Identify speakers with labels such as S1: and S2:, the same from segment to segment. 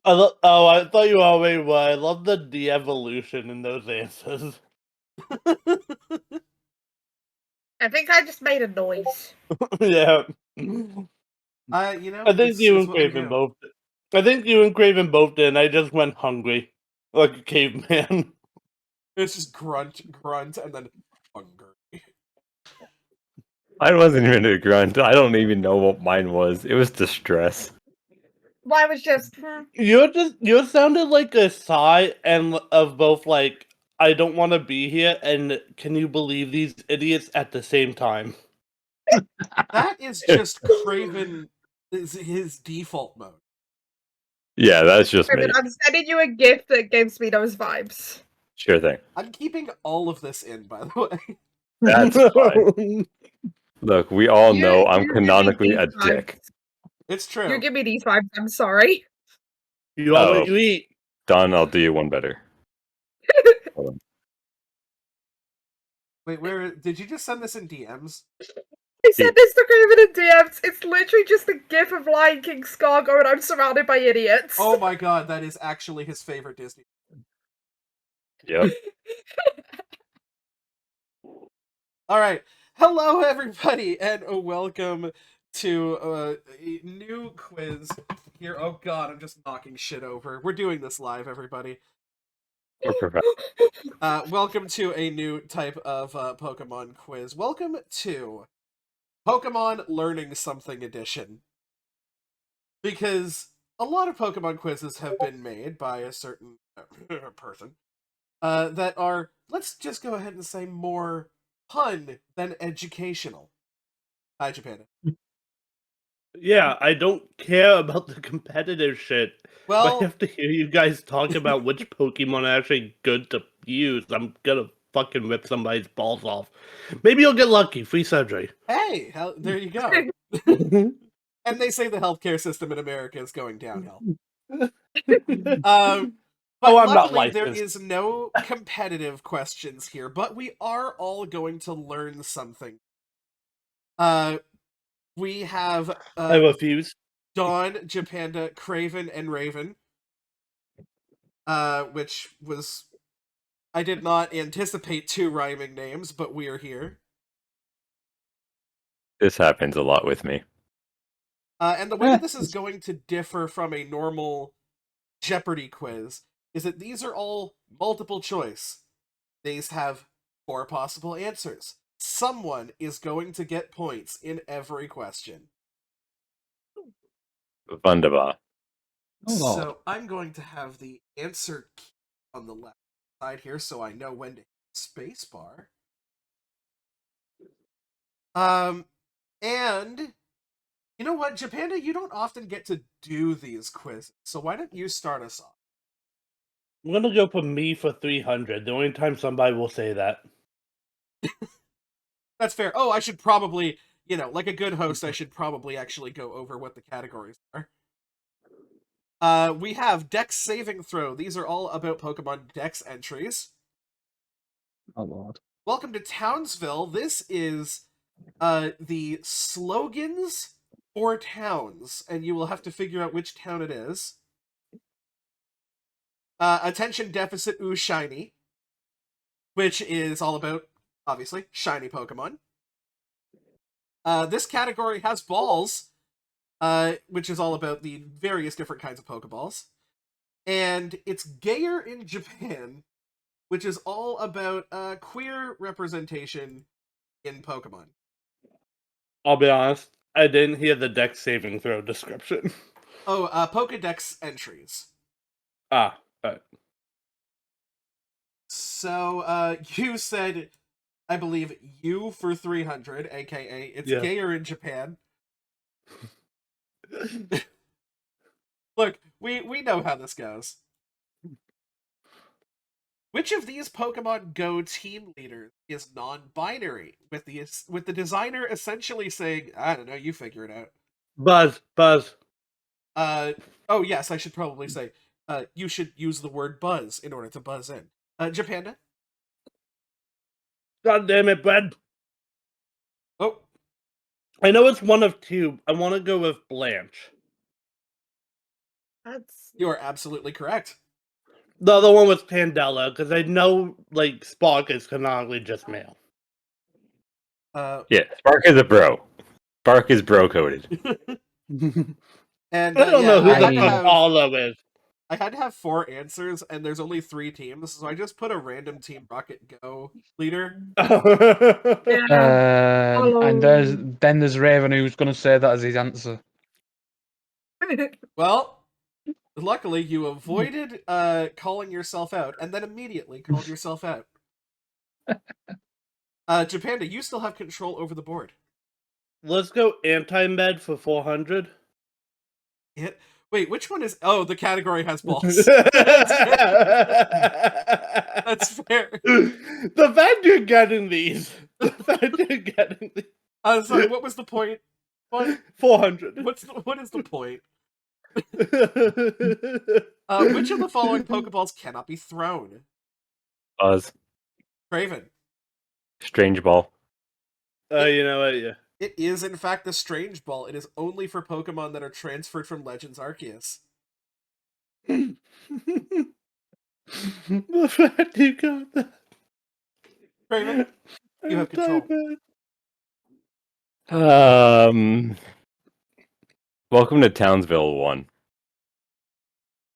S1: I thought you already were. I love the de-evolution in those answers.
S2: I think I just made a noise.
S1: Yeah. I think you
S3: it's
S1: and
S3: what we
S1: Craven
S3: do.
S1: both did. I think you and Craven both did, and I just went hungry. Like a caveman.
S3: It's just grunt, and then hungry.
S4: Mine wasn't even a grunt. I don't even know what mine was. It was distress.
S2: Mine was just,
S1: You sounded like a sigh and of both like I don't want to be here and can you believe these idiots at the same time.
S3: That is just Craven. Is his default mode.
S4: Yeah, that's just me.
S2: I'm sending you a gift that gives me those vibes.
S4: Sure thing.
S3: I'm keeping all of this in, by the way.
S4: That's fine. Look, we all know I'm canonically a dick.
S3: It's true.
S2: You give me these vibes, I'm sorry.
S1: You are what you eat.
S4: Done, I'll do you one better.
S3: Wait, where did you just send this in DMs?
S2: I sent this to Craven in DMs. It's literally just a gif of Lion King Scar going, I'm surrounded by idiots.
S3: Oh my god, that is actually his favorite Disney.
S4: Yep.
S3: Alright. Hello, everybody, and welcome to a new quiz here. Oh god, I'm just knocking shit over. We're doing this live, everybody.
S4: We're professional.
S3: Welcome to a new type of Pokemon quiz. Welcome to Pokemon Learning Something Edition. Because a lot of Pokemon quizzes have been made by a certain person that are, let's just go ahead and say, more fun than educational. Hi, Japanda.
S1: Yeah, I don't care about the competitive shit.
S3: Well,
S1: but I have to hear you guys talk about which Pokemon are actually good to use. I'm gonna fucking rip somebody's balls off. Maybe you'll get lucky. Free surgery.
S3: Hey, there you go. And they say the healthcare system in America is going downhill. But
S1: I'm not
S3: luckily, there
S1: licensed.
S3: is no competitive questions here, but we are all going to learn something. We have
S1: I refuse.
S3: Dawn, Japanda, Craven, and Raven. Which was... I did not anticipate 2 rhyming names, but we're here.
S4: This happens a lot with me.
S3: And the way that this is going to differ from a normal Jeopardy quiz is that these are all multiple choice. These have 4 possible answers. Someone is going to get points in every question.
S4: Wunderbar.
S3: So I'm going to have the answer key on the left side here so I know when to hit spacebar. And you know what, Japanda, you don't often get to do these quizzes, so why don't you start us off?
S1: I'm gonna go for me for 300. The only time somebody will say that.
S3: That's fair. Oh, I should probably, like a good host, I should probably actually go over what the categories are. We have Dex Saving Throw. These are all about Pokemon Dex entries.
S5: Oh, Lord.
S3: Welcome to Townsville. This is the slogans for towns, and you will have to figure out which town it is. Attention Deficit Ooh Shiny, which is all about, obviously, shiny Pokemon. This category has balls, which is all about the various different kinds of Pokeballs. And it's Gayer in Japan, which is all about queer representation in Pokemon.
S1: I'll be honest, I didn't hear the Dex Saving Throw description.
S3: Oh, Pokedex entries.
S1: Ah, right.
S3: So, you said, I believe, you for 300, aka it's Gayer in Japan. Look, we know how this goes. Which of these Pokemon Go team leaders is non-binary, with the designer essentially saying, I don't know, you figure it out.
S1: Buzz.
S3: Oh yes, I should probably say, you should use the word buzz in order to buzz in. Japanda?
S1: God damn it, Brad.
S3: Oh.
S1: I know it's one of 2. I want to go with Blanche.
S2: That's
S3: You are absolutely correct.
S1: The other one was Pandela, because I know, like, Spark is canonically just male.
S4: Yeah, Spark is a bro. Spark is bro coded.
S3: And
S1: I don't know who
S3: I
S1: the
S3: had to
S1: fuck
S3: have
S1: Paulo is.
S3: I had to have 4 answers, and there's only 3 teams, so I just put a random Team Rocket Go leader.
S2: yeah.
S5: And there's Raven who's going to say that as his answer.
S3: Well, luckily you avoided calling yourself out, and then immediately called yourself out. Japanda, you still have control over the board.
S1: Let's go anti-med for 400.
S3: Wait, which one is... Oh, the category has balls. That's fair.
S1: The fact you're getting these. The fact you're getting these.
S3: Sorry, what was the point? What?
S1: 400.
S3: What is the point? Which of the following Pokeballs cannot be thrown?
S4: Buzz.
S3: Craven.
S4: Strange Ball.
S1: You know what? Yeah.
S3: It is, in fact, the Strange Ball. It is only for Pokemon that are transferred from Legends Arceus.
S1: The fact you got that.
S3: Craven, you have control.
S4: Welcome to Townsville 1.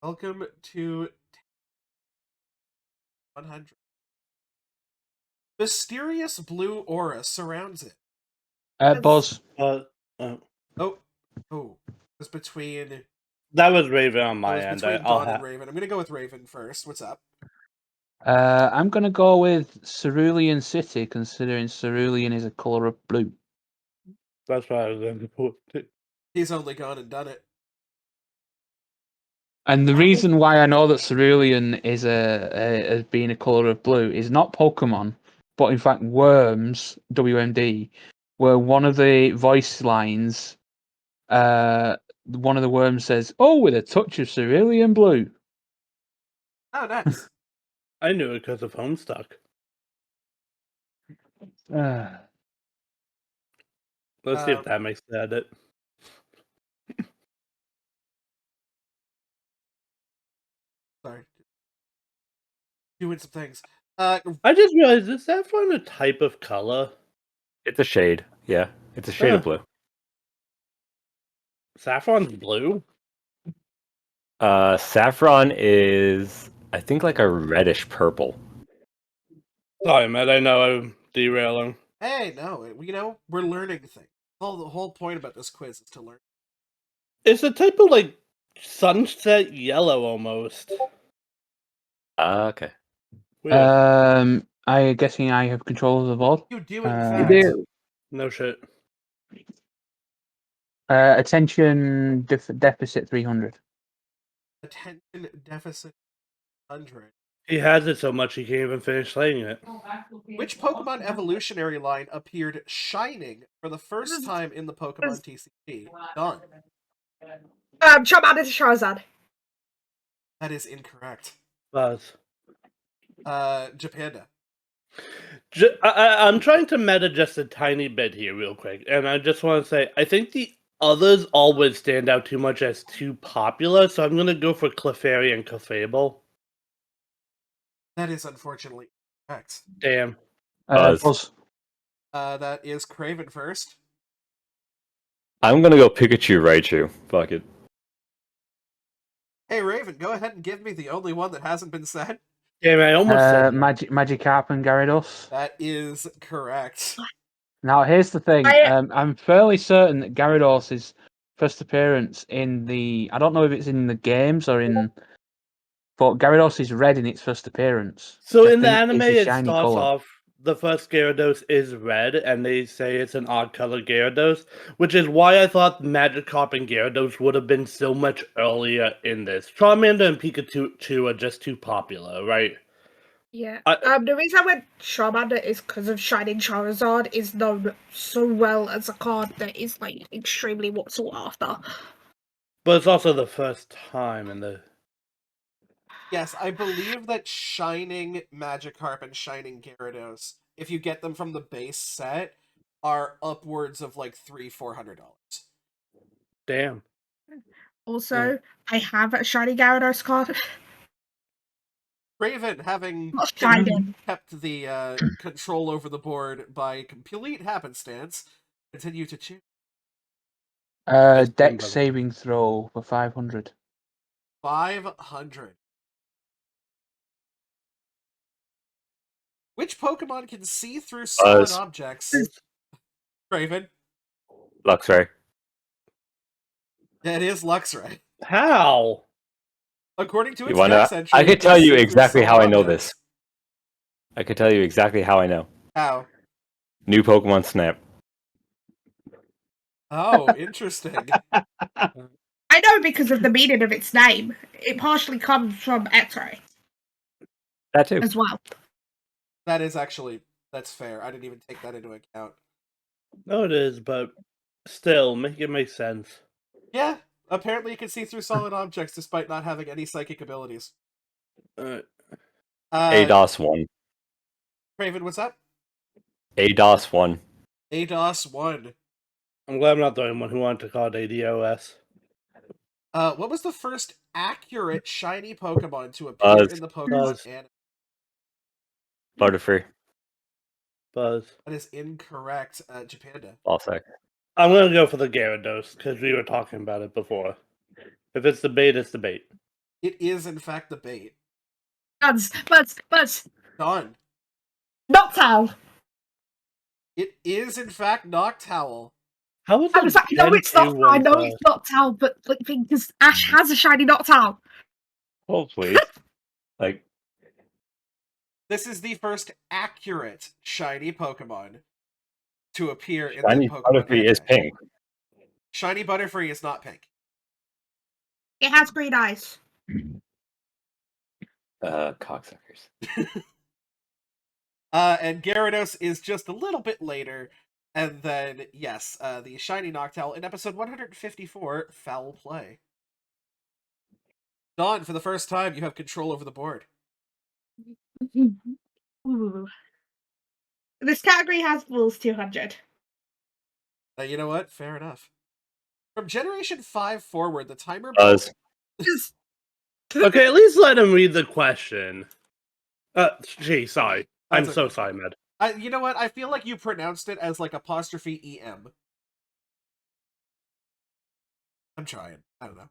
S3: Welcome to 100. Mysterious blue aura surrounds it.
S5: Buzz.
S3: Oh. It's between...
S1: That was Raven on my
S3: It was
S1: end.
S3: between
S1: I'll
S3: Dawn and Raven. I'm going to go with Raven first. What's up?
S5: I'm going to go with Cerulean City, considering cerulean is a colour of blue.
S1: That's what I was going to put.
S3: He's only gone and done it.
S5: And the reason why I know that cerulean is as being a colour of blue is not Pokemon, but in fact Worms, WMD, where one of the voice lines, one of the worms says, "Oh, with a touch of cerulean blue."
S3: Oh, nice.
S1: I knew it because of Homestuck.
S5: Uh,
S1: Let's see if that makes the edit.
S3: Sorry. Doing some things.
S1: I just realized, is saffron a type of color?
S4: It's a shade. Yeah, it's a shade of blue.
S1: Saffron's blue?
S4: Saffron is, I think, like a reddish purple.
S1: Sorry, Matt, I know I'm derailing.
S3: Hey, no, we're learning things. The whole point about this quiz is to learn.
S1: It's a type of, like, sunset yellow, almost.
S4: Okay.
S5: I guessing I have control of the board.
S3: You do, in fact.
S1: No shit.
S5: Attention deficit 300.
S3: Attention deficit 100.
S1: He has it so much he can't even finish saying it.
S3: Which Pokemon evolutionary line appeared shining for the first time in the Pokemon TCG? Done.
S2: Japanda to Charizard.
S3: That is incorrect.
S1: Buzz.
S3: Japanda.
S1: I'm trying to meta just a tiny bit here real quick, and I just want to say, I think the others always stand out too much as too popular, so I'm going to go for Clefairy and Clefable.
S3: That is unfortunately correct.
S1: Damn.
S5: Buzz.
S3: That is Craven first.
S4: I'm gonna go Pikachu Raichu. Fuck it.
S3: Hey, Raven, go ahead and give me the only one that hasn't been said.
S1: Damn, I almost said
S5: Magikarp and Gyarados.
S3: That is correct.
S5: Now, here's the thing. I'm fairly certain that Gyarados' first appearance in the... I don't know if it's in the games or in... But Gyarados is red in its first appearance.
S1: So in the anime, it starts off, the first Gyarados is red, and they say it's an odd color Gyarados, which is why I thought Magikarp and Gyarados would have been so much earlier in this. Charmander and Pikachu are just too popular, right?
S2: Yeah. The reason I went Charmander is because of Shining Charizard is known so well as a card that is like extremely sought after.
S1: But it's also the first time in the...
S3: Yes, I believe that Shining Magikarp and Shining Gyarados, if you get them from the base set, are upwards of like $300-400.
S1: Damn.
S2: Also, I have a shiny Gyarados card.
S3: Raven, having
S2: Not shiny.
S3: kept the control over the board by complete happenstance, continue to choose.
S5: Dex saving throw for 500.
S3: 500. Which Pokemon can see through solid objects? Raven?
S4: Luxray.
S3: It is Luxray.
S1: How?
S3: According to
S4: You
S3: its
S4: wanna?
S3: Dex entry,
S4: I
S3: it
S4: could
S3: can
S4: tell
S3: see
S4: you
S3: through
S4: exactly how
S3: solid
S4: I know
S3: objects.
S4: this. I could tell you exactly how I know.
S3: How?
S4: New Pokemon Snap.
S3: Oh, interesting.
S2: I know because of the meaning of its name. It partially comes from X-ray.
S4: That too.
S2: As well.
S3: That is actually, that's fair. I didn't even take that into account.
S1: No, it is, but still, make it make sense.
S3: Yeah, apparently it can see through solid objects despite not having any psychic abilities.
S4: ADOS 1.
S3: Craven, what's up?
S4: ADOS 1.
S3: ADOS 1.
S1: I'm glad I'm not the only one who wanted to call it ADOS.
S3: What was the first accurate shiny Pokemon to appear in the Pokemon anime?
S4: Butterfree.
S1: Buzz.
S3: That is incorrect, Japanda.
S4: I'll say.
S1: I'm gonna go for the Gyarados, because we were talking about it before. If it's the bait, it's the bait.
S3: It is, in fact, the bait.
S2: Buzz.
S3: Done.
S2: Noctowl.
S3: It is, in fact, Noctowl.
S1: How is
S2: I was like, no, it's not. I know it's Noctowl, but like, because Ash has a shiny Noctowl.
S4: Oh, please. Like,
S3: this is the first accurate shiny Pokemon to appear in
S4: shiny
S3: the Pokemon
S4: Butterfree
S3: anime.
S4: is pink.
S3: Shiny Butterfree is not pink.
S2: It has green eyes.
S4: Cocksuckers.
S3: And Gyarados is just a little bit later. And then, yes, the shiny Noctowl in episode 154, Foul Play. Dawn, for the first time, you have control over the board.
S2: Ooh. This category has rules 200.
S3: You know what? Fair enough. From Generation 5 forward, the timer...
S4: Buzz.
S1: Okay, at least let him read the question. Gee, sorry.
S3: That's
S1: I'm so
S3: okay.
S1: sorry, Med.
S3: You know what? I feel like you pronounced it as like apostrophe EM. I'm trying. I don't know.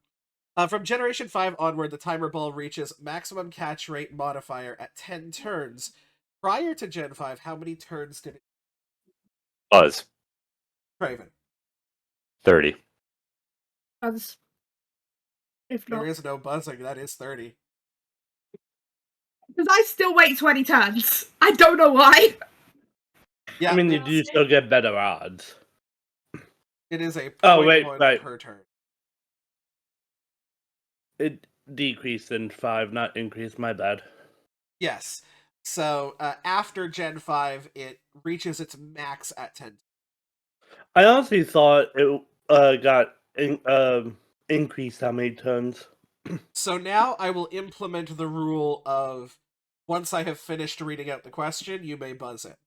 S3: From Generation 5 onward, the timer ball reaches maximum catch rate modifier at 10 turns. Prior to Gen 5, how many turns did it...
S4: Buzz.
S3: Craven.
S4: 30.
S2: Buzz. If not.
S3: There is no buzzing. That is 30.
S2: Because I still wait 20 turns. I don't know why.
S3: Yeah,
S1: I mean, you do still get better odds.
S3: It is a 0.1 per turn.
S1: It decreased in 5, not increased, my bad.
S3: Yes. So, after Gen 5, it reaches its max at 10.
S1: I honestly thought it got increased how many turns.
S3: So now I will implement the rule of, once I have finished reading out the question, you may buzz it.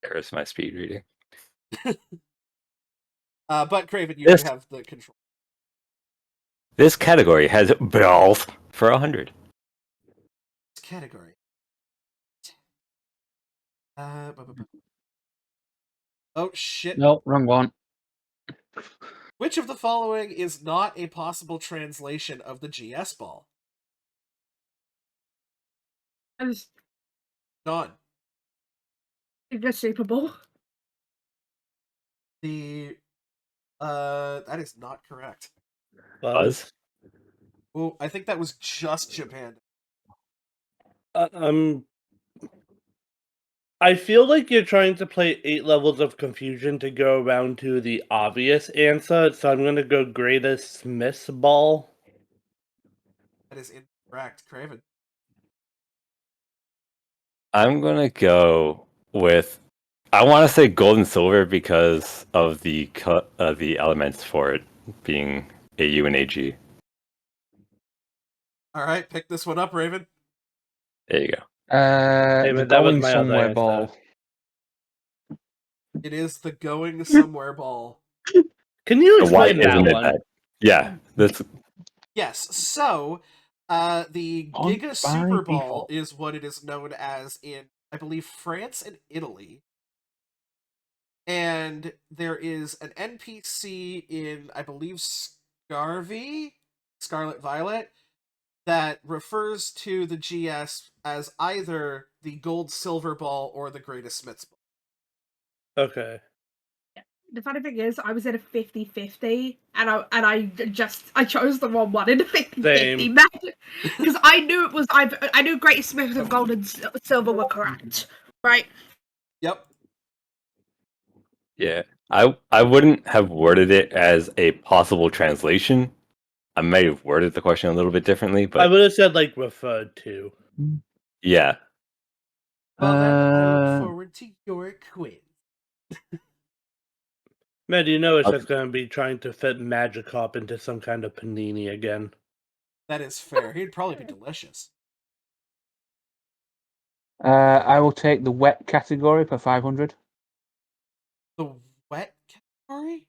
S4: Curse my speed reading.
S3: But Craven, you do have the control.
S4: This category has balls for 100.
S3: This category. Oh, shit.
S5: Nope, wrong one.
S3: Which of the following is not a possible translation of the GS ball? Dawn.
S2: The Super Bowl.
S3: That is not correct.
S4: Buzz?
S3: Oh, I think that was just Japan.
S1: I feel like you're trying to play 8 levels of confusion to go around to the obvious answer, so I'm gonna go greatest Smith's ball.
S3: That is incorrect, Craven.
S4: I'm gonna go with... I want to say gold and silver because of the elements for it being AU and AG.
S3: Alright, pick this one up, Raven.
S4: There you go.
S5: The Going Somewhere ball.
S3: It is the Going Somewhere ball.
S1: Can you explain that one?
S4: Yeah, that's
S3: Yes, so the
S5: On
S3: Giga
S5: by
S3: Super Ball
S5: default.
S3: is what it is known as in, I believe, France and Italy. And there is an NPC in, I believe, Scarlet Violet, that refers to the GS as either the Gold Silver Ball or the Greatest Smith's Ball.
S1: Okay.
S2: The funny thing is, I was in a 50-50, and I chose the wrong one in a 50-50 match because I knew it was I knew Greatest Smith and Gold and Silver were correct, right?
S3: Yep.
S4: yeah. I wouldn't have worded it as a possible translation. I may have worded the question a little bit differently,
S1: I
S4: but
S1: would have said like referred to.
S4: yeah.
S3: Well, then I look forward to your quiz.
S1: Man, you know it's just going to be trying to fit Magikarp into some kind of panini again.
S3: That is fair. He'd probably be delicious.
S5: I will take the wet category for 500.
S3: The wet category?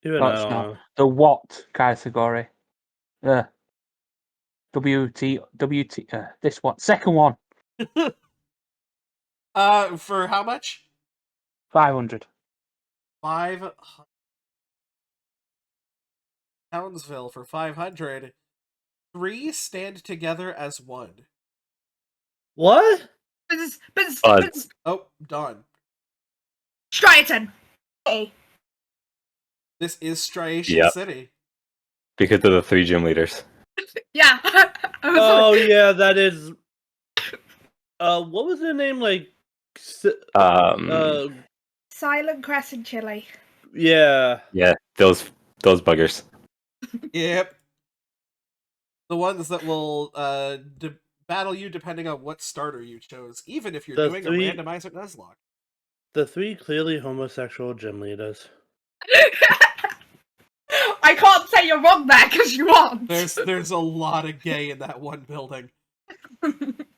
S1: Even
S5: That's not the what category. WT. This one. Second one.
S3: For how much?
S5: 500.
S3: 500. Townsville for 500. 3 stand together as 1.
S1: What?
S3: Oh, Dawn.
S2: Striaton. Hey.
S3: This is Striation City.
S4: Because of the 3 gym leaders.
S2: Yeah.
S1: Oh yeah, that is. What was their name? Like,
S2: Silent Crescent Chili.
S1: Yeah.
S4: Yeah, those buggers.
S3: Yep. The ones that will battle you depending on what starter you chose, even if you're doing a randomizer Nuzlocke.
S1: The 3 clearly homosexual gym leaders.
S2: I can't say you're wrong there because you aren't.
S3: There's a lot of gay in that one building.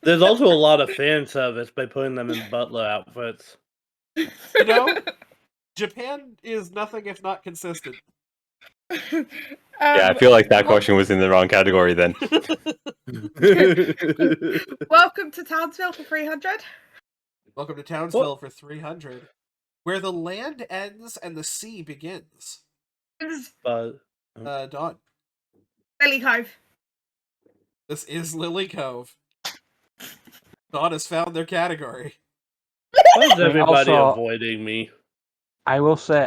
S1: There's also a lot of fan service by putting them in butler outfits.
S3: You know, Japan is nothing if not consistent.
S4: Yeah, I feel like that question was in the wrong category then.
S2: Welcome to Townsville for 300.
S3: Welcome to Townsville for 300. Where the land ends and the sea begins. Dawn.
S2: Lily Cove.
S3: This is Lily Cove. Dawn has found their category.
S1: Why is everybody avoiding me?
S5: I will say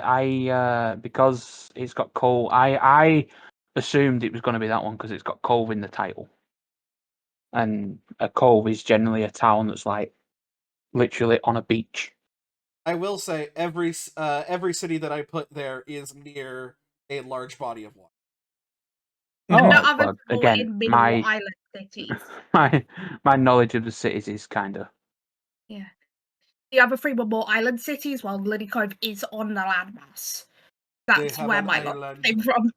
S5: because it's got Cove. I assumed it was going to be that one because it's got Cove in the title, and a cove is generally a town that's like literally on a beach.
S3: I will say every city that I put there is near a large body of water.
S5: Oh, again, my
S2: island cities.
S5: my knowledge of the cities is kind of
S2: The other 3 were more island cities, while Lily Cove is on the landmass. That's where my knowledge came from.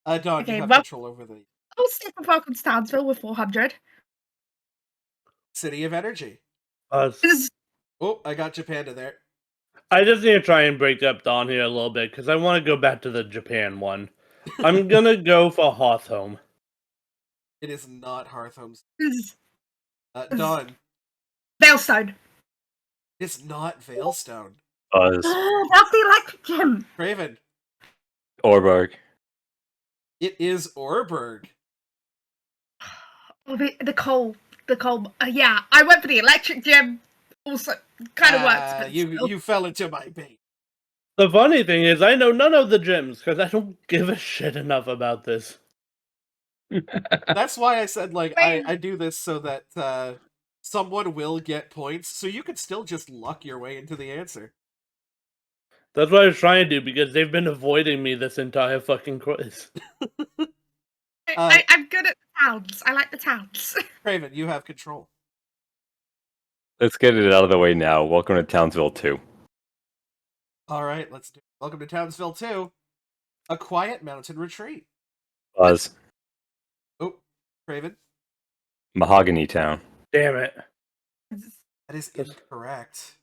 S3: Dawn, you have control over the...
S2: I'll stick with Welcome to Townsville with 400.
S3: City of Energy.
S1: Oh,
S3: I got Japanda there.
S1: I just need to try and break up Dawn here a little bit, because I want to go back to the Japan one. I'm gonna go for Hearthome.
S3: It is not Hearthome's. Dawn.
S2: Veilstone.
S3: It's not Veilstone.
S4: Buzz.
S2: That's the electric gym.
S3: Craven.
S4: Orberg.
S3: It is Orberg.
S2: Oh, the coal. Yeah, I went for the electric gym. Also, kind of works. But
S3: you fell into my bait.
S1: The funny thing is, I know none of the gyms, because I don't give a shit enough about this.
S3: That's why I said, like, I do this so that someone will get points, so you could still just luck your way into the answer.
S1: That's what I was trying to do, because they've been avoiding me this entire fucking quiz.
S2: I'm good at the towns. I like the towns.
S3: Craven, you have control.
S4: Let's get it out of the way now. Welcome to Townsville 2.
S3: Alright, let's do it. Welcome to Townsville 2. A Quiet Mountain Retreat.
S4: Buzz.
S3: Oh, Craven.
S4: Mahogany Town.
S1: Damn it.
S3: That is incorrect.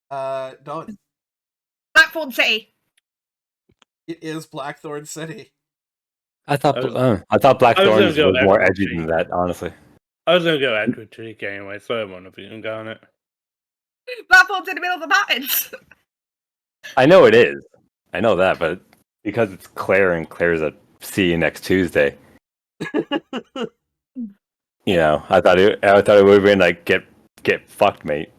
S3: Dawn.
S2: Blackthorn City.
S3: It is Blackthorn City.
S4: I thought
S1: I
S4: Blackthorns
S1: go
S4: was more
S1: Echo
S4: edgy
S1: Tree.
S4: than that, honestly.
S1: I was gonna go Echo Tree anyway, so I wouldn't have even gotten it.
S2: Blackboard's in the middle of the mountains.
S4: I know it is. I know that, but because it's Claire and Claire's at sea next Tuesday, you know, I thought it would have been like get fucked, mate.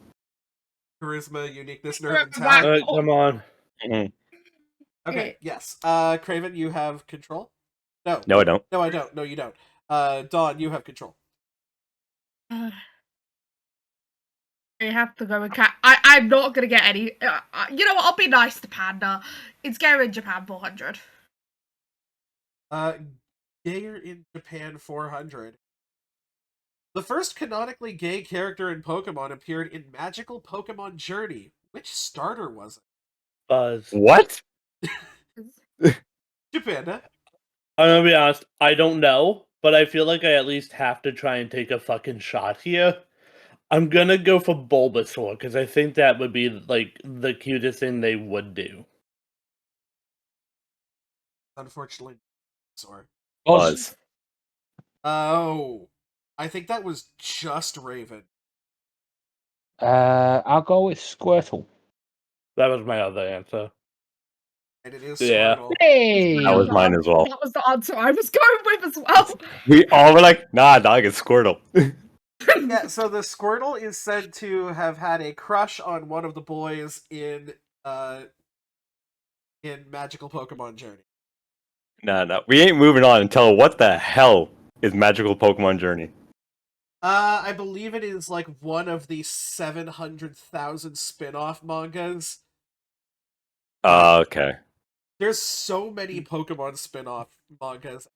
S3: Charisma, uniqueness, nerve, and talent.
S1: Come on.
S4: Mm-hmm.
S3: Okay, yes. Craven, you have control? No.
S4: No, I don't.
S3: No, I don't. No, you don't. Dawn, you have control.
S2: You have to go with Cat. I'm not gonna get any. You know what? I'll be nice to Panda. It's Gayer in Japan 400.
S3: Gayer in Japan 400. The first canonically gay character in Pokemon appeared in Magical Pokemon Journey. Which starter was it?
S1: Buzz.
S4: What?
S3: Japanda.
S1: I'm gonna be honest, I don't know, but I feel like I at least have to try and take a fucking shot here. I'm gonna go for Bulbasaur, because I think that would be, like, the cutest thing they would do.
S3: Unfortunately, sorry.
S4: Buzz.
S3: Oh. I think that was just Raven.
S5: I'll go with Squirtle.
S1: That was my other answer.
S3: And it is
S1: Yeah.
S3: Squirtle.
S5: Hey!
S4: That was mine as well.
S2: That was the answer I was going with as well.
S4: We all were like, nah, dog, it's Squirtle.
S3: Yeah, so the Squirtle is said to have had a crush on one of the boys in Magical Pokemon Journey.
S4: No, we ain't moving on until what the hell is Magical Pokemon Journey?
S3: I believe it is like one of the 700,000 spin-off mangas.
S4: Okay.
S3: There's so many Pokemon spin-off mangas,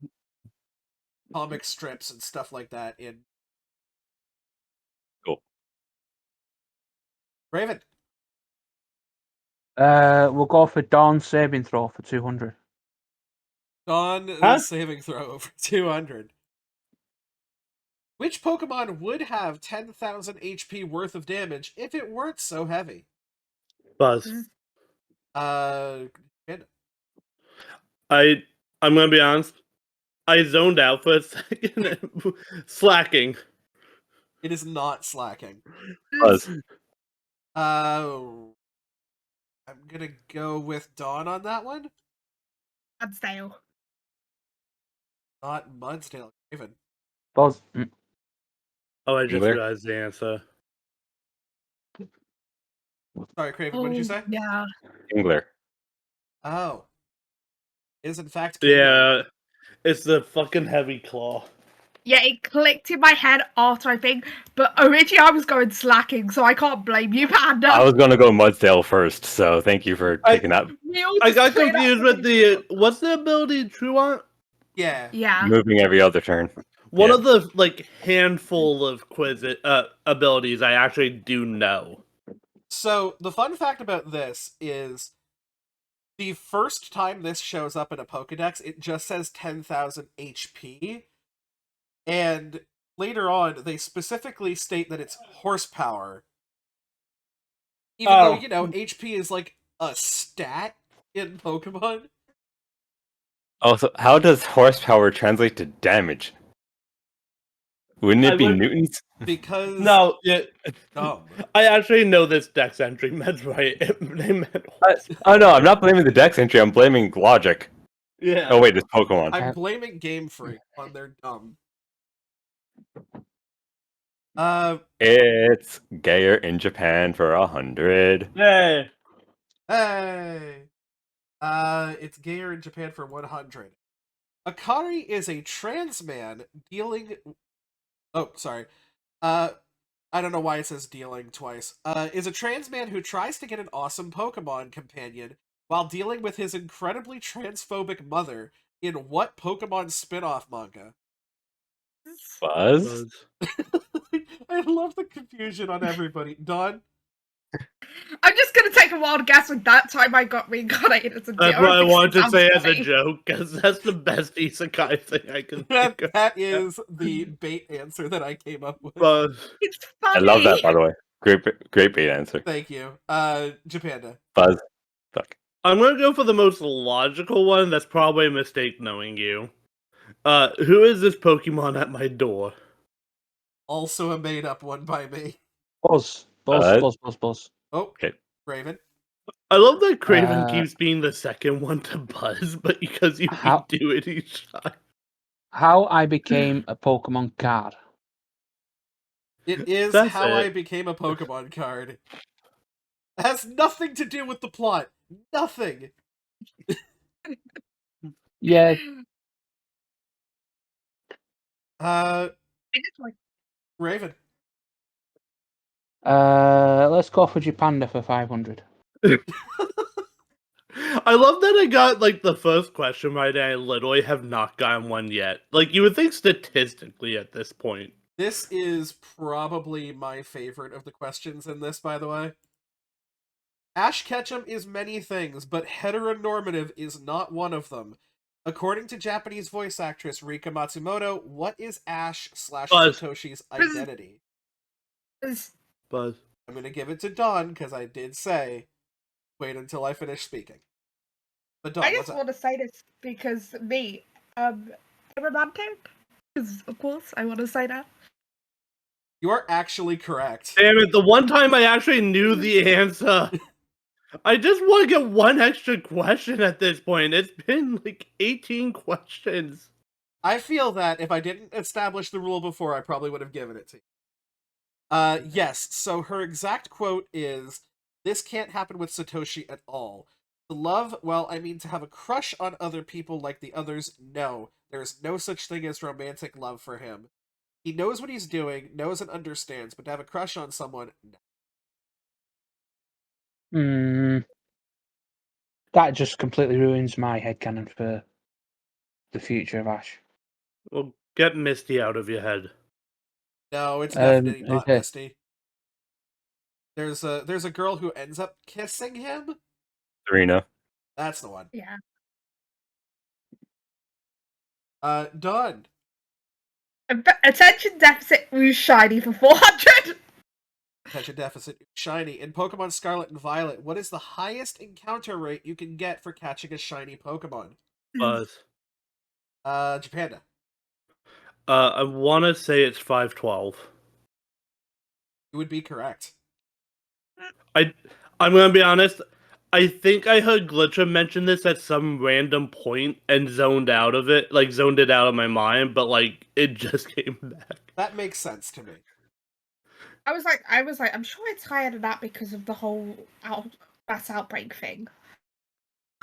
S3: comic strips, and stuff like that in.
S4: Cool.
S3: Raven.
S5: We'll go for Dawn's saving throw for 200.
S3: Dawn saving throw for 200. Which Pokemon would have 10,000 HP worth of damage if it weren't so heavy?
S1: Buzz.
S3: And
S1: I'm gonna be honest. I zoned out for a second. Slacking.
S3: it is not slacking.
S4: Buzz.
S3: I'm gonna go with Dawn on that one.
S2: Mudsdale.
S3: Not Mudsdale. Raven.
S5: Buzz.
S1: Oh, I just
S4: Engler?
S1: realized the answer.
S3: Sorry, Craven, what did you say?
S2: Yeah.
S4: Engler.
S3: Oh. It is in fact Kingler.
S1: Yeah, it's the fucking heavy claw.
S2: Yeah, it clicked in my head after I think, but originally I was going slacking, so I can't blame you, Panda.
S4: I was gonna go Mudsdale first, so thank you for taking that.
S1: I got confused with the what's the ability Truant?
S3: Yeah.
S2: Yeah.
S4: Moving every other turn.
S1: One of the like handful of abilities I actually do know.
S3: So the fun fact about this is the first time this shows up in a Pokedex, it just says 10,000 HP. And later on, they specifically state that it's horsepower. Even though, you know, HP is like a stat in Pokemon.
S4: Oh, so how does horsepower translate to damage? Wouldn't it be newtons?
S3: Because
S1: No, I actually know this Dex entry meant right. They meant
S4: Oh no, I'm not blaming the Dex entry. I'm blaming logic.
S1: Yeah.
S4: Oh wait, it's Pokemon.
S3: I'm blaming Game Freak on their dumb.
S4: It's Gayer in Japan for 100.
S1: Hey.
S3: Hey! It's Gayer in Japan for 100. Akari is a trans man dealing... Oh, sorry. I don't know why it says dealing twice. Is a trans man who tries to get an awesome Pokemon companion while dealing with his incredibly transphobic mother in what Pokemon spin-off manga?
S4: Buzz?
S3: I love the confusion on everybody. Dawn?
S2: I'm just gonna take a wild guess with that time I got reincarnated as a
S1: That's what I wanted to say as a joke, because that's the best isekai thing I can think of.
S3: That is the bait answer that I came up with.
S2: It's funny.
S4: I love that, by the way. Great bait answer.
S3: Thank you. Japanda.
S4: Buzz. Fuck.
S1: I'm gonna go for the most logical one. That's probably a mistake knowing you. Who is this Pokemon at my door?
S3: Also a made-up one by me.
S5: Buzz.
S3: Oh,
S4: Okay.
S3: Raven.
S1: I love that Craven
S5: Uh,
S1: keeps being the second one to buzz, but because you
S5: How-
S1: do it each time.
S5: How I became a Pokemon card.
S3: It is
S1: That's
S3: how I
S1: it.
S3: became a Pokemon card. It has nothing to do with the plot. Nothing.
S5: Yeah.
S3: Raven.
S5: Let's go for Japanda for 500.
S1: I love that I got like the first question right, and I literally have not gotten one yet. Like you would think statistically at this point.
S3: This is probably my favorite of the questions in this, by the way. Ash Ketchum is many things, but heteronormative is not one of them. According to Japanese voice actress Rika Matsumoto, what is Ash / Satoshi's identity?
S2: Buzz.
S1: Buzz.
S3: I'm going to give it to Dawn, because I did say, wait until I finish speaking. But Dawn,
S2: I
S3: what's
S2: just
S3: up?
S2: want to say this because me, romantic. Because of course I want to say that.
S3: You are actually correct.
S1: Damn it, the one time I actually knew the answer. I just want to get one extra question at this point. It's been like 18 questions.
S3: I feel that if I didn't establish the rule before, I probably would have given it to you. Yes, so her exact quote is, "This can't happen with Satoshi at all. To love, well, I mean to have a crush on other people like the others, no. There's no such thing as romantic love for him. He knows what he's doing, knows and understands, but to have a crush on someone, no."
S5: That just completely ruins my headcanon for the future of Ash.
S1: Well, get Misty out of your head.
S3: No, it's definitely not
S5: okay.
S3: Misty. There's a girl who ends up kissing him?
S4: Serena.
S3: That's the one.
S2: Yeah.
S3: Done.
S2: Attention deficit was shiny for 400.
S3: Attention deficit shiny. In Pokemon Scarlet and Violet, what is the highest encounter rate you can get for catching a shiny Pokemon?
S1: Buzz.
S3: Japanda.
S1: I want to say it's 512.
S3: You would be correct.
S1: I'm gonna be honest. I think I heard Glitcher mention this at some random point and zoned out of it, like zoned it out of my mind, but like it just came back.
S3: That makes sense to me.
S2: I was like, I'm sure it's higher than that because of the whole mass outbreak thing.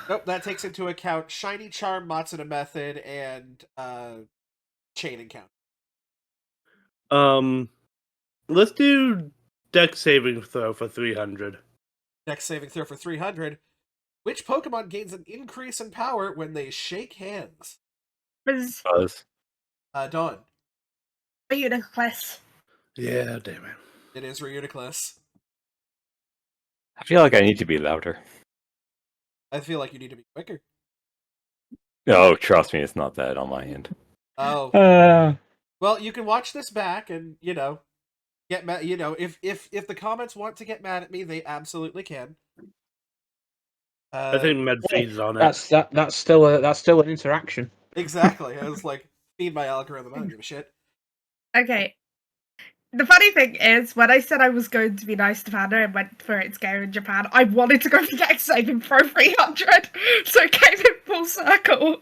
S3: Nope, that takes into account Shiny Charm, Matsuda Method, and Chain Encounter.
S1: Let's do Dex saving throw for 300.
S3: Dex saving throw for 300. Which Pokemon gains an increase in power when they shake hands?
S2: Buzz.
S3: Dawn.
S2: Uniclus.
S1: Yeah, damn it.
S3: It is Reuniclus.
S4: I feel like I need to be louder.
S3: I feel like you need to be quicker.
S4: No, trust me, it's not that on my end.
S3: Oh. Well, you can watch this back and, get mad. If the comments want to get mad at me, they absolutely can.
S1: I think Med feeds on it.
S5: That's still an interaction.
S3: Exactly. I was like, feed my algorithm. I don't give a shit.
S2: Okay. The funny thing is, when I said I was going to be nice to Panda and went for its game in Japan, I wanted to go for Dex saving throw 300, so it came in full circle.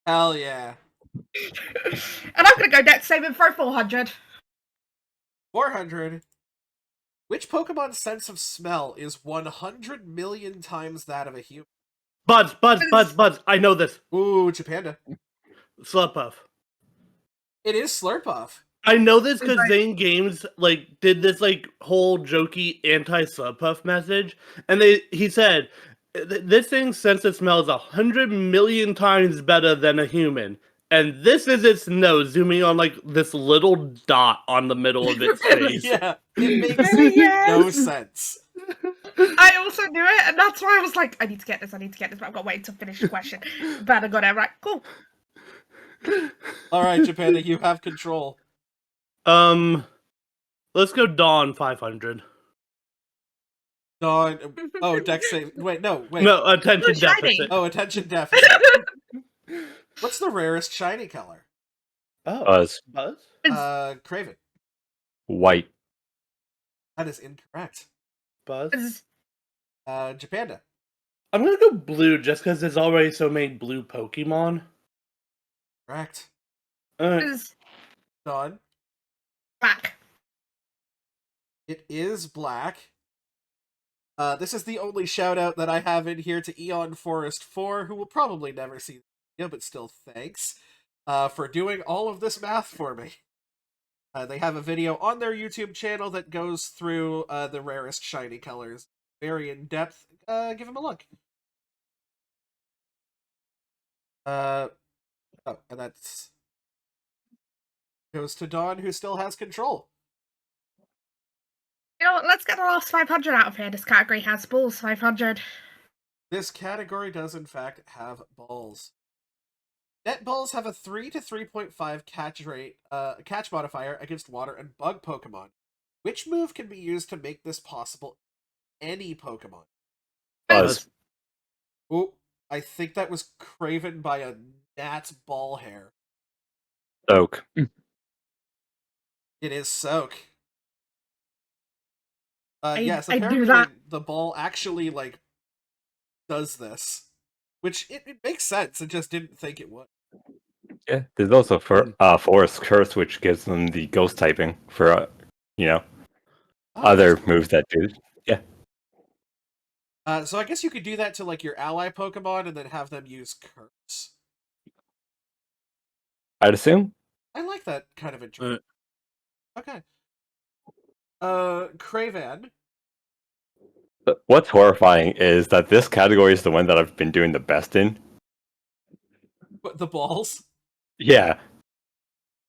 S3: Hell yeah.
S2: And I'm gonna go Dex saving throw 400.
S3: 400. Which Pokemon's sense of smell is 100 million times that of a human?
S1: Buzz. I know this.
S3: Ooh, Japanda.
S1: Slurpuff.
S3: It is Slurpuff.
S1: I know this because Zane Games did this whole jokey anti-Slurpuff message, and he said this thing's sense of smell is 100 million times better than a human, and this is its nose zooming on this little dot on the middle of its face.
S3: Yeah, it makes no sense.
S2: I also knew it, and that's why I was like, I need to get this, but I've got to wait to finish the question. But I got it right. Cool.
S3: All right, Japanda, you have control.
S1: Let's go Dawn 500.
S3: Dawn. Oh, dex save. Wait, no, wait.
S1: No, attention
S2: Blue shiny.
S1: deficit.
S3: Oh, attention deficit. What's the rarest shiny color?
S1: Oh,
S4: Buzz.
S1: Buzz?
S3: Craven.
S4: White.
S3: That is incorrect.
S1: Buzz?
S3: Japanda.
S1: I'm gonna go blue just because there's already so many blue Pokemon.
S3: Correct. Dawn.
S2: Black.
S3: It is black. This is the only shout out that I have in here to Eon Forest 4, who will probably never see the video, but still thanks for doing all of this math for me. They have a video on their YouTube channel that goes through the rarest shiny colors. Very in depth. Give them a look. Oh, and that's goes to Dawn, who still has control.
S2: You know what? Let's get the last 500 out of here. This category has balls. 500.
S3: This category does, in fact, have balls. Net balls have a 3 to 3.5 catch rate, catch modifier against water and bug Pokemon. Which move can be used to make this possible? Any Pokemon.
S4: Buzz.
S3: Oh, I think that was Craven by a gnat's ball hair.
S4: Oak.
S3: It is Soak. Yes,
S2: I do
S3: apparently
S2: that.
S3: the ball actually, does this. Which, it makes sense, I just didn't think it would.
S4: Yeah, there's also Forest Curse, which gives them the ghost typing for, other moves that do. Yeah.
S3: So I guess you could do that to, your ally Pokemon and then have them use Curse.
S4: I'd assume.
S3: I like that kind of intro. Okay. Craven.
S4: But what's horrifying is that this category is the one that I've been doing the best in.
S3: What, the balls?
S4: Yeah.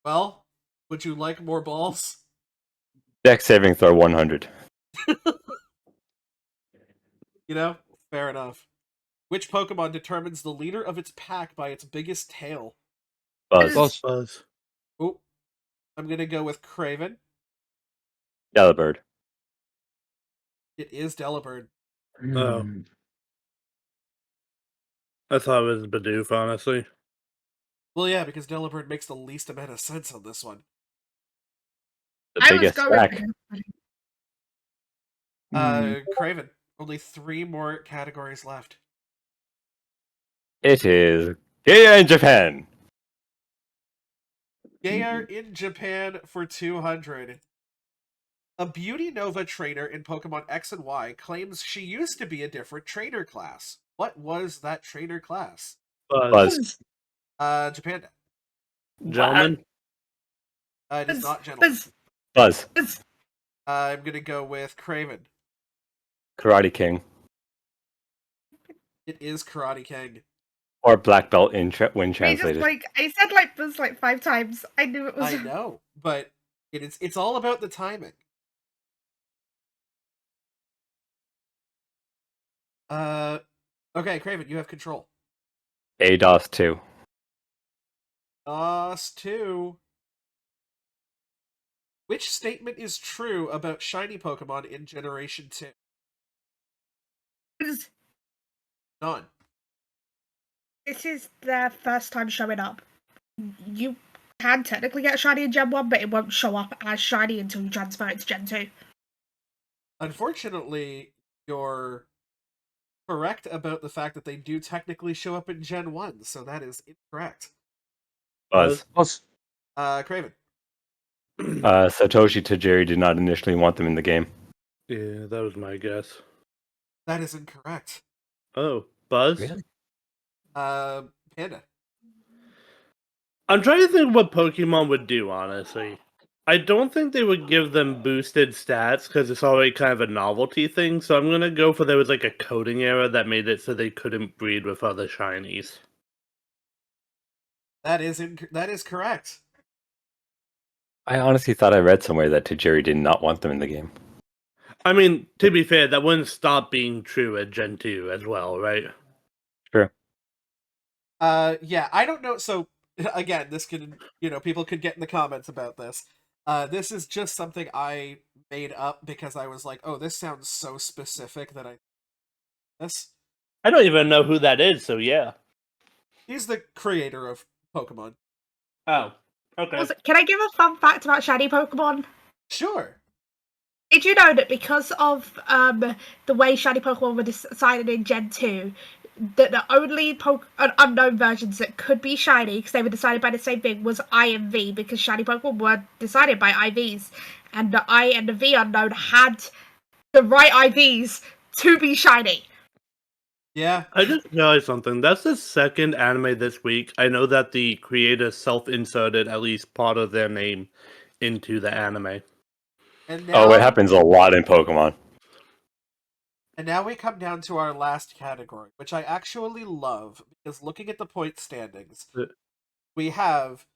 S3: Well, would you like more balls?
S4: Dex saving throw 100.
S3: Fair enough. Which Pokemon determines the leader of its pack by its biggest tail?
S4: Buzz.
S1: Buzz.
S3: Oh, I'm gonna go with Craven.
S4: Delibird.
S3: It is Delibird.
S1: Oh. I thought it was Bidoof, honestly.
S3: Well, yeah, because Delibird makes the least amount of sense on this one.
S4: The biggest stack.
S3: Craven. Only 3 more categories left.
S4: It is Gaia in Japan.
S3: Gaia in Japan for 200. A Beauty Nova trainer in Pokemon X and Y claims she used to be a different trainer class. What was that trainer class?
S4: Buzz.
S3: Japanda.
S1: Gentlemen?
S3: It is not gentleman.
S4: Buzz.
S3: I'm gonna go with Craven.
S4: Karate King.
S3: It is Karate King.
S4: Or Black Belt in when translated.
S2: I said Buzz 5 times. I knew it was.
S3: I know, but it's all about the timing. Okay, Craven, you have control.
S4: ADOS 2.
S3: DOS 2. Which statement is true about shiny Pokemon in Generation 2? None.
S2: This is their first time showing up. You can technically get shiny in Gen 1, but it won't show up as shiny until you transfer it to Gen 2.
S3: Unfortunately, you're correct about the fact that they do technically show up in Gen 1, so that is incorrect.
S4: Buzz.
S3: Craven.
S4: Satoshi Tajiri did not initially want them in the game.
S1: Yeah, that was my guess.
S3: That is incorrect.
S1: Oh, Buzz?
S4: Really?
S3: Panda.
S1: I'm trying to think what Pokemon would do, honestly. I don't think they would give them boosted stats because it's already kind of a novelty thing, so I'm gonna go for there was a coding error that made it so they couldn't breed with other shinies.
S3: That is correct.
S4: I honestly thought I read somewhere that Tajiri did not want them in the game.
S1: I mean, to be fair, that wouldn't stop being true at Gen 2 as well, right?
S4: Sure.
S3: Yeah, I don't know. So, again, this can, people could get in the comments about this. This is just something I made up because I was like, oh, this sounds so specific that this.
S1: I don't even know who that is, so yeah.
S3: He's the creator of Pokemon.
S1: Oh, okay.
S2: Also, can I give a fun fact about shiny Pokemon?
S3: Sure.
S2: Did you know that because of the way shiny Pokemon were decided in Gen 2, that the only unknown versions that could be shiny, because they were decided by the same thing, was I and V, because shiny Pokemon were decided by IVs, and the I and the V unknown had the right IVs to be shiny.
S3: Yeah.
S1: I just realized something. That's the second anime this week. I know that the creators self-inserted at least part of their name into the anime.
S3: And now,
S4: Oh, it happens a lot in Pokemon.
S3: And now we come down to our last category, which I actually love, because looking at the point standings, we have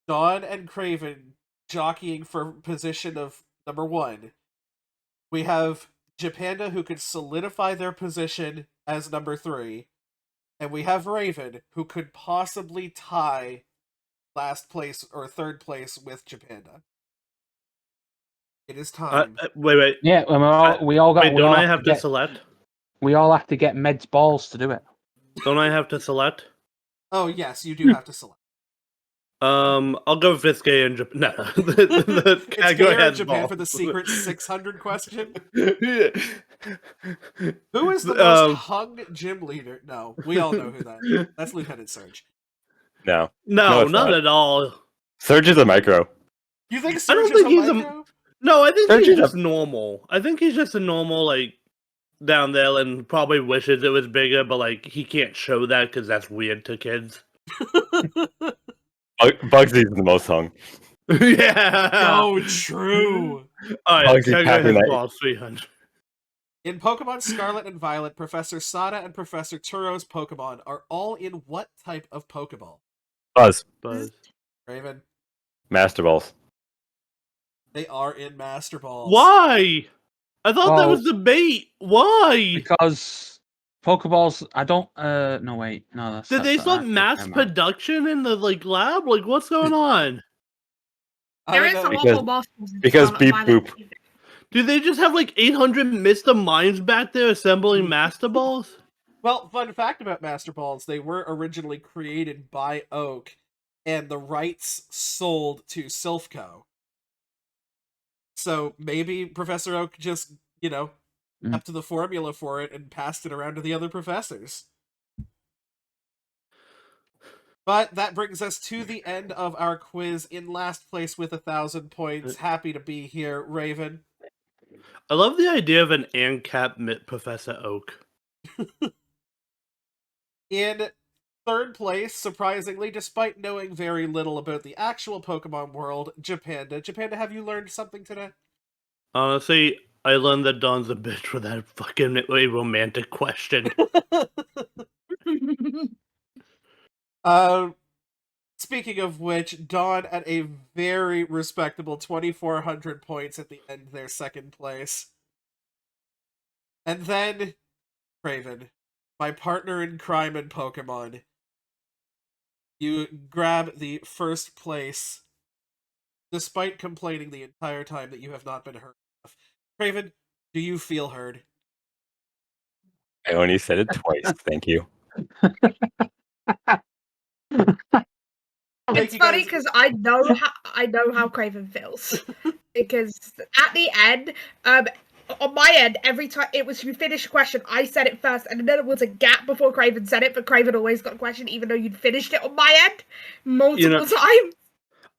S3: Dawn and Craven jockeying for position of number 1. We have Japanda, who could solidify their position as number 3. And we have Raven, who could possibly tie last place or third place with Japanda. It is time.
S1: Wait.
S5: Yeah, we all got.
S1: Wait, don't I have to select?
S5: We all have to get Med's balls to do it.
S1: Don't I have to select?
S3: Oh yes, you do have to select.
S1: I'll go with Viscay and Japan. No,
S3: It's
S1: go
S3: Gay
S1: ahead,
S3: Japan
S1: Paul.
S3: for the secret 600 question.
S1: Yeah.
S3: Who is the most hung gym leader? No, we all know who that is. That's Lieutenant Surge.
S4: No,
S1: No,
S4: it's
S1: not at all.
S4: Surge is a micro.
S3: You think
S1: I
S3: Surge
S1: don't
S3: is
S1: think
S3: a
S1: he's
S3: micro?
S1: No, I think
S4: Surge
S1: he's
S4: is
S1: just normal. I think he's just a normal, like, down there and probably wishes it was bigger, but, like, he can't show that because that's weird to kids.
S4: Bugsy's the most hung.
S1: Yeah.
S3: So true.
S1: Alright,
S4: Bugsy
S1: Kego
S4: packing
S1: has
S4: that-
S1: ball 300.
S3: In Pokemon Scarlet and Violet, Professor Sada and Professor Turo's Pokemon are all in what type of Pokeball?
S4: Buzz.
S3: Raven.
S4: Master Balls.
S3: They are in Master Balls.
S1: Why? I thought that was the bait. Why?
S5: Because Pokeballs, I don't. No wait, no.
S1: Did they start mass production in the lab? Like, what's going on?
S2: There is some awful monsters in
S4: because
S2: Scarlet
S4: beep
S2: and Violet.
S4: boop.
S1: Do they just have like 800 Mr. Minds back there assembling Master Balls?
S3: Well, fun fact about Master Balls, they were originally created by Oak, and the rights sold to Silphco. So maybe Professor Oak just, up to the formula for it and passed it around to the other professors. But that brings us to the end of our quiz. In last place with 1,000 points. Happy to be here, Raven.
S1: I love the idea of an ANCAP Professor Oak.
S3: In third place, surprisingly, despite knowing very little about the actual Pokemon world, Japanda. Japanda, have you learned something today?
S1: Honestly, I learned that Dawn's a bitch for that fucking romantic question.
S3: Speaking of which, Dawn at a very respectable 2,400 points at the end of their second place. And then, Craven, my partner in crime in Pokemon, you grab the first place, despite complaining the entire time that you have not been heard enough. Craven, do you feel heard?
S4: I only said it twice. Thank you.
S2: It's funny because I know how Craven feels. Because at the end, on my end, every time it was you finish a question, I said it first, and then there was a gap before Craven said it, but Craven always got a question, even though you'd finished it on my end multiple times.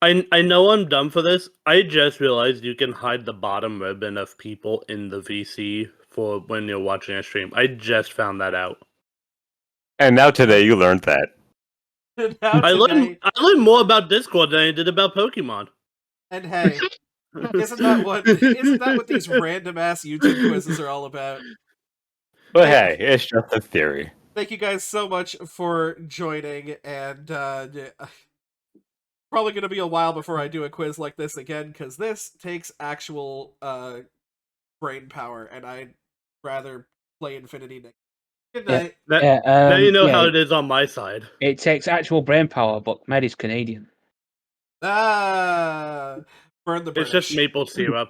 S1: I know I'm dumb for this. I just realized you can hide the bottom ribbon of people in the VC for when you're watching a stream. I just found that out.
S4: And now today you learned that.
S1: I learned more about Discord than I did about Pokemon.
S3: And hey, isn't that what these random ass YouTube quizzes are all about?
S4: But hey, it's just a theory.
S3: Thank you guys so much for joining, and probably going to be a while before I do a quiz like this again, because this takes actual brain power, and I'd rather play Infinity next. Good night.
S1: Now you know how it is on my side.
S5: It takes actual brain power, but Med is Canadian.
S3: Ah, Burn the
S1: It's
S3: British.
S1: just maple syrup.